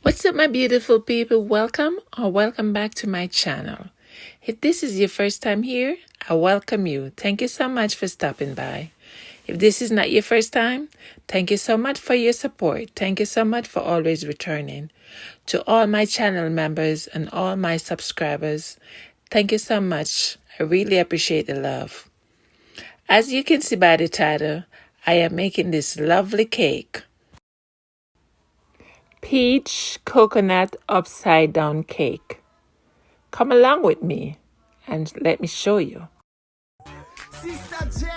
What's up, my beautiful people? Welcome or welcome back to my channel. If this is your first time here, I welcome you. Thank you so much for stopping by. If this is not your first time, thank you so much for your support. Thank you so much for always returning. To all my channel members and all my subscribers, thank you so much. I really appreciate the love. As you can see by the title, I am making this lovely cake. Peach coconut upside down cake. Come along with me and let me show you. Sister J,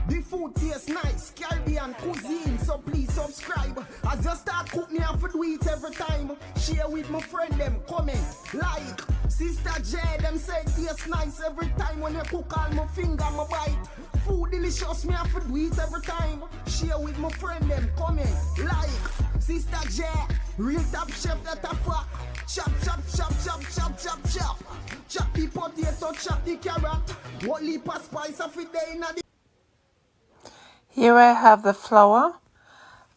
the food tastes nice, Caribbean cuisine, so please subscribe. As you start cook me, I have to do it every time. Share with my friend them, comment, like. Sister J, them say it tastes nice every time. When you cook all my finger, my bite. Food delicious, me have to do it every time. Share with my friend them, comment, like. Sister J, real top chef that a fuck. Chop, chop, chop, chop, chop, chop, chop. Chop the potato, chop the carrot. What leap of spice of it day in the... Here I have the flour.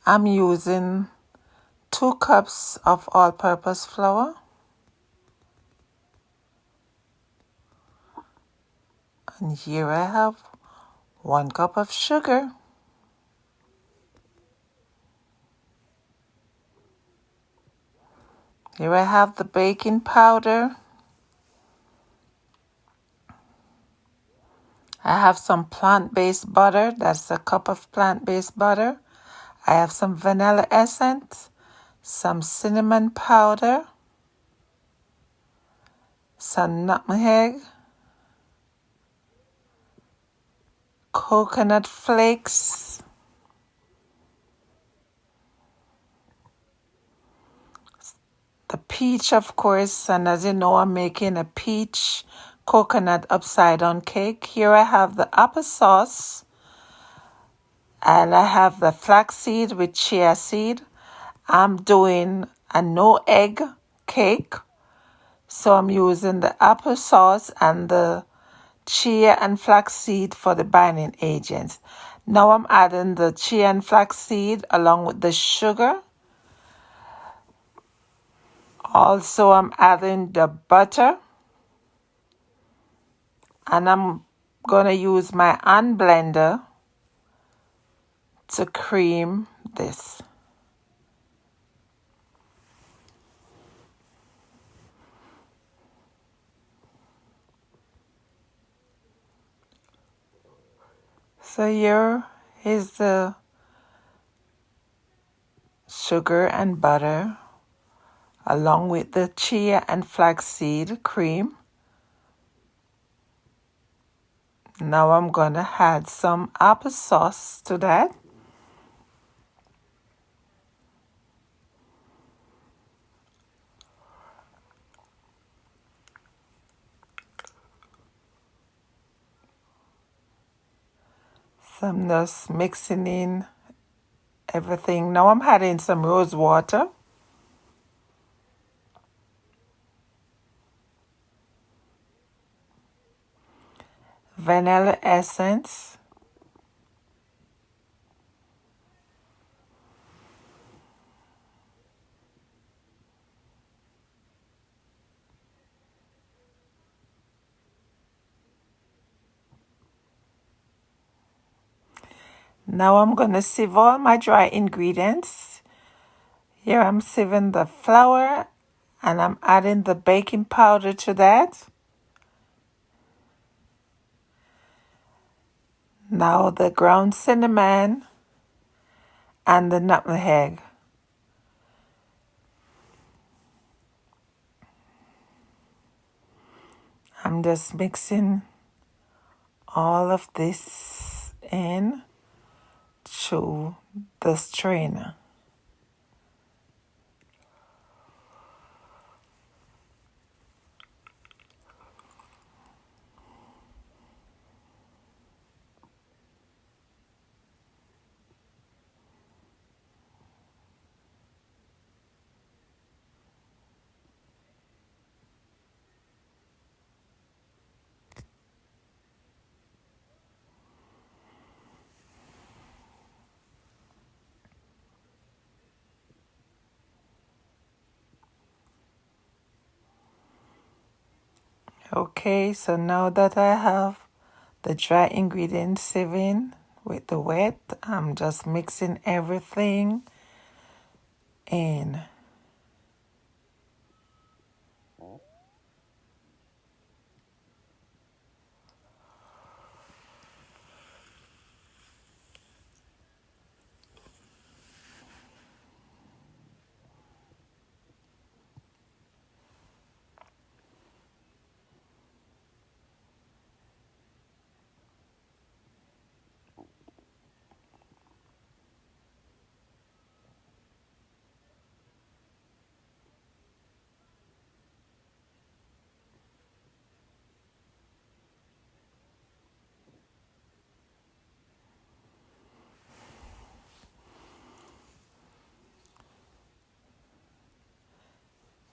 I'm using 2 cups of all-purpose flour. And here I have 1 cup of sugar. Here I have the baking powder. I have some plant-based butter. That's a cup of plant-based butter. I have some vanilla essence, some cinnamon powder, some nutmeg, coconut flakes, the peach, of course, and as you know, I'm making a peach coconut upside down cake. Here I have the applesauce, and I have the flaxseed with chia seed. I'm doing a no egg cake, so I'm using the applesauce and the chia and flaxseed for the binding agents. Now I'm adding the chia and flaxseed along with the sugar. Also, I'm adding the butter. And I'm going to use my hand blender to cream this. So here is the sugar and butter along with the chia and flaxseed cream. Now I'm going to add some applesauce to that. So I'm just mixing in everything. Now I'm adding some rose water. Vanilla essence. Now I'm going to sieve all my dry ingredients. Here I'm sieving the flour and I'm adding the baking powder to that. Now the ground cinnamon and the nutmeg. I'm just mixing all of this in through the strainer. Okay, so now that I have the dry ingredients sieving with the wet, I'm just mixing everything in.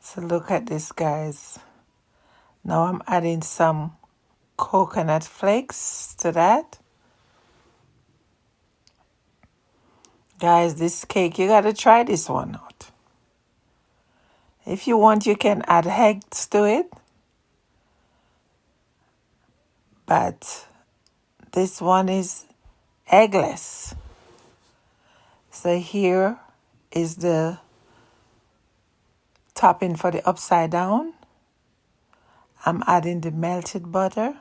So look at this, guys. Now I'm adding some coconut flakes to that. Guys, this cake, you gotta try this one out. If you want, you can add eggs to it. But this one is eggless. So here is the topping for the upside down. I'm adding the melted butter.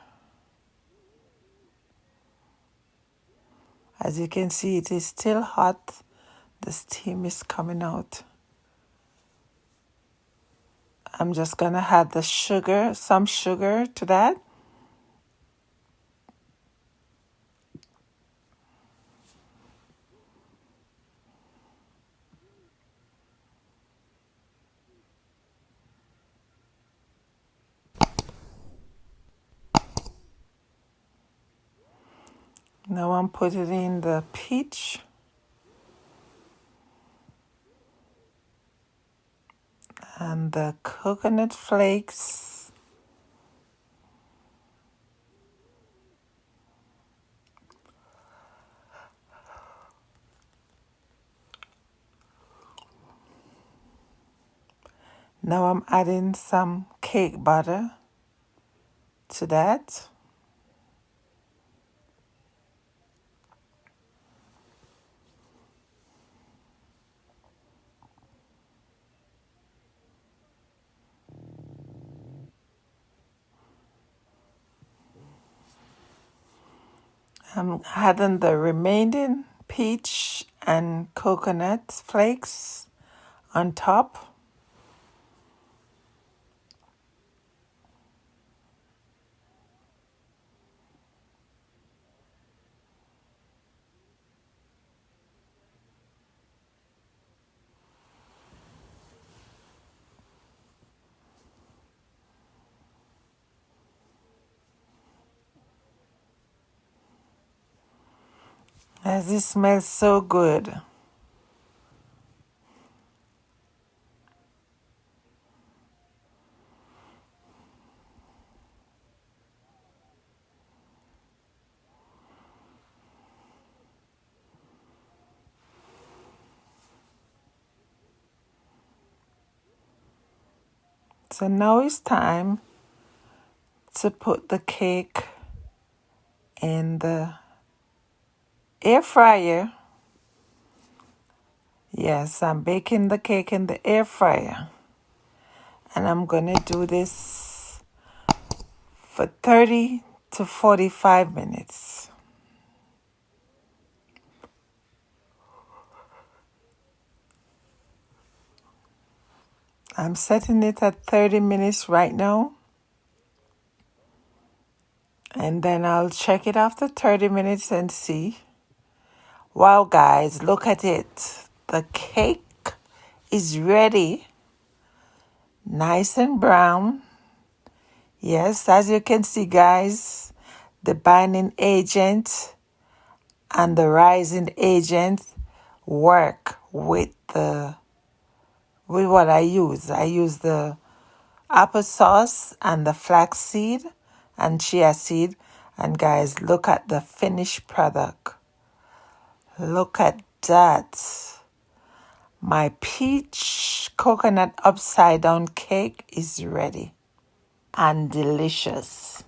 As you can see, it is still hot. The steam is coming out. I'm just gonna add the sugar, some sugar to that. Now I'm putting in the peach and the coconut flakes. Now I'm adding some cake butter to that. I'm adding the remaining peach and coconut flakes on top. As this smells so good. So now it's time to put the cake in the air fryer. Yes, I'm baking the cake in the air fryer. And I'm going to do this for 30 to 45 minutes. I'm setting it at 30 minutes right now. And then I'll check it after 30 minutes and see. Wow, guys, look at it. The cake is ready. Nice and brown. Yes, as you can see, guys, the binding agent and the rising agent work with what I use. I use the applesauce and the flaxseed and chia seed. And guys, look at the finished product. Look at that. My peach coconut upside down cake is ready. and delicious.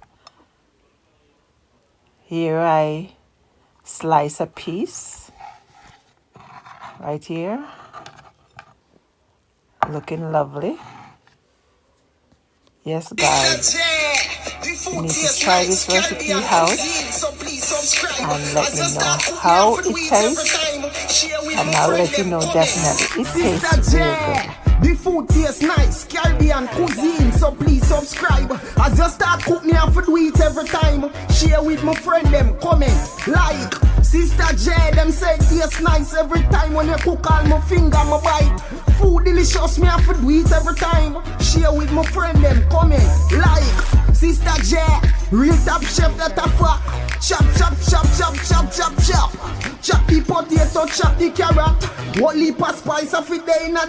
Here I slice a piece right here, looking lovely. Yes, guys, you need to try this recipe out and let me know how it tastes, and I'll let you know definitely it tastes real good. The food tastes nice, Caribbean cuisine, so please subscribe. As you start cook me, I have to do it every time. Share with my friend them, comment, like. Sister J, them say it tastes nice every time. When you cook all my finger, my bite. Food delicious, me have to do it every time. Share with my friend them, comment, like. Sister J, real top chef that a fuck. Chop, chop, chop, chop, chop, chop, chop. Chop the potato, chop the carrot. What leap of spice of it day in the